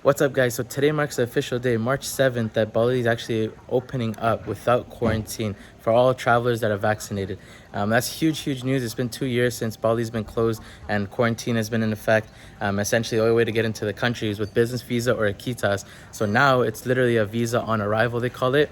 What's up, guys? So today marks the official day, March 7th, that Bali is actually opening up without quarantine for all travelers that are vaccinated. That's huge news. It's been 2 years since Bali's been closed and quarantine has been in effect. Essentially, the only way to get into the country is with business visa or a kitas. So now it's literally a visa on arrival, they call it,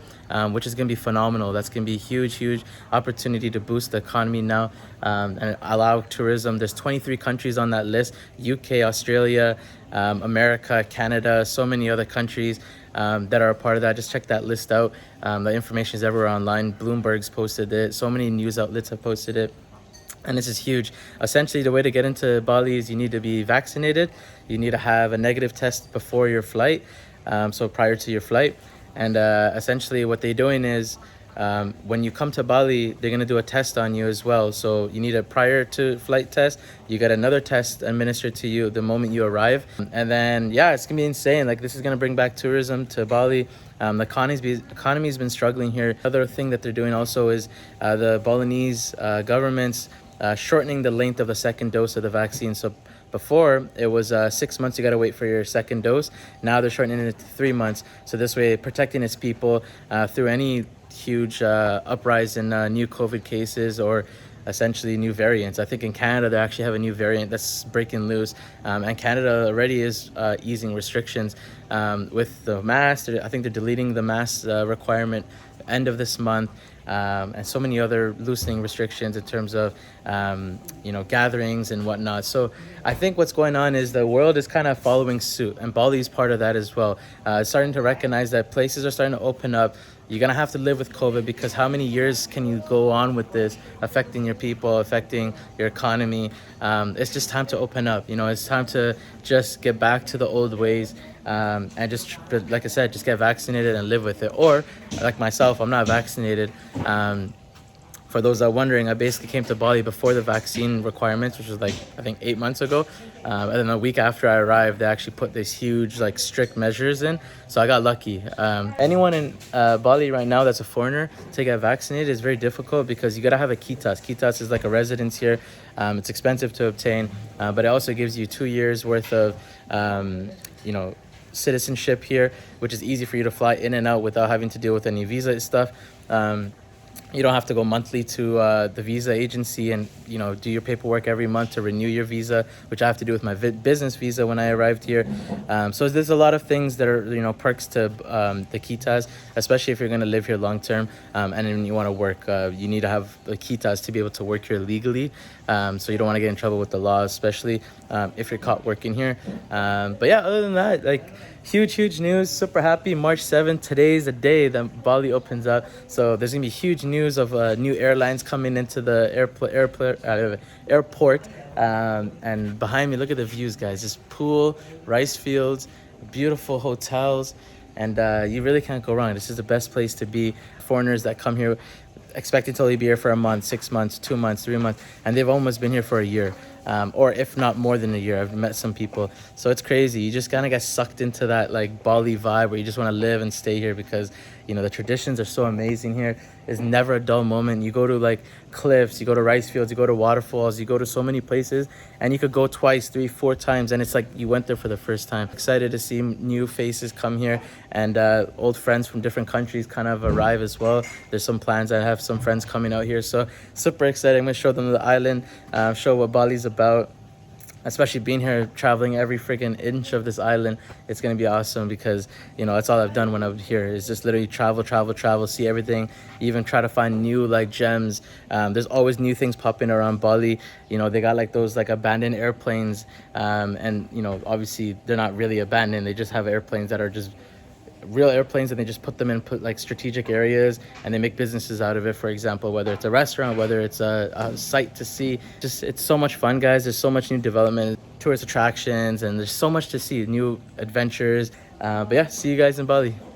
which is going to be phenomenal. That's going to be a huge opportunity to boost the economy now and allow tourism. There's 23 countries on that list: UK, Australia, America, Canada, so many other countries that are a part of that. Just check that list out. The information is everywhere online. Bloomberg's posted it. So many news outlets have posted it. And this is huge. Essentially, the way to get into Bali is you need to be vaccinated. You need to have a negative test before your flight, so prior to your flight. And essentially what they're doing is when you come to Bali, they're going to do a test on you as well. So you need a prior to flight test. You get another test administered to you the moment you arrive. And then, yeah, it's going to be insane. Like, this is going to bring back tourism to Bali. The economy's been struggling here. Other thing that they're doing also is the Balinese government's shortening the length of the second dose of the vaccine. So before, it was 6 months you got to wait for your second dose. Now they're shortening it to 3 months. So this way, protecting its people through any huge uprise in new COVID cases or essentially new variants. I think in Canada, they actually have a new variant that's breaking loose. And Canada already is easing restrictions with the mask. I think they're deleting the mask requirement end of this month. And so many other loosening restrictions in terms of, gatherings and whatnot. So I think what's going on is the world is kind of following suit, and Bali is part of that as well. Starting to recognize that places are starting to open up. You're going to have to live with COVID, because how many years can you go on with this affecting your people, affecting your economy? It's just time to open up. It's time to just get back to the old ways. And just, like I said, just get vaccinated and live with it. Or like myself, I'm not vaccinated. For those that are wondering, I basically came to Bali before the vaccine requirements, which was I think 8 months ago. And then a week after I arrived, they actually put these huge strict measures in. So I got lucky. Anyone in Bali right now that's a foreigner to get vaccinated is very difficult, because you got to have a kitas. Kitas is like a residence here. It's expensive to obtain, but it also gives you 2 years worth of, citizenship here, which is easy for you to fly in and out without having to deal with any visa stuff. You don't have to go monthly to the visa agency and do your paperwork every month to renew your visa, which I have to do with my business visa when I arrived here. So there's a lot of things that are perks to the kitas, especially if you're going to live here long term, and then you want to work. You need to have the kitas to be able to work here legally. So you don't want to get in trouble with the law, especially if you're caught working here. But yeah, other than that, huge news. Super happy. March 7th, today's the day that Bali opens up. So there's gonna be huge news of new airlines coming into the airport. And behind me, look at the views, guys. Just pool, rice fields, beautiful hotels, and you really can't go wrong. This is the best place to be. Foreigners that come here expecting to only be here for a month, 6 months, 2 months, 3 months, and they've almost been here for a year. Or if not more than a year. I've met some people. So it's crazy. You just kind of get sucked into that Bali vibe where you just want to live and stay here, because the traditions are so amazing here. There's never a dull moment. You go to cliffs, you go to rice fields, you go to waterfalls, you go to so many places, and you could go twice, 3, 4 times, and it's like you went there for the first time. Excited to see new faces come here, and old friends from different countries kind of arrive as well. There's some plans. I have some friends coming out here, so super excited. I'm gonna show them the island, show what Bali's about. Especially being here, traveling every freaking inch of this island, it's gonna be awesome, because that's all I've done when I'm here, is just literally travel, see everything, even try to find new gems. There's always new things popping around Bali. They got those abandoned airplanes, and obviously they're not really abandoned. They just have airplanes that are just real airplanes, and they just put them in strategic areas, and they make businesses out of it. For example, whether it's a restaurant, whether it's a site to see, it's so much fun, guys. There's so much new development, tourist attractions, and there's so much to see, new adventures. But yeah, see you guys in Bali.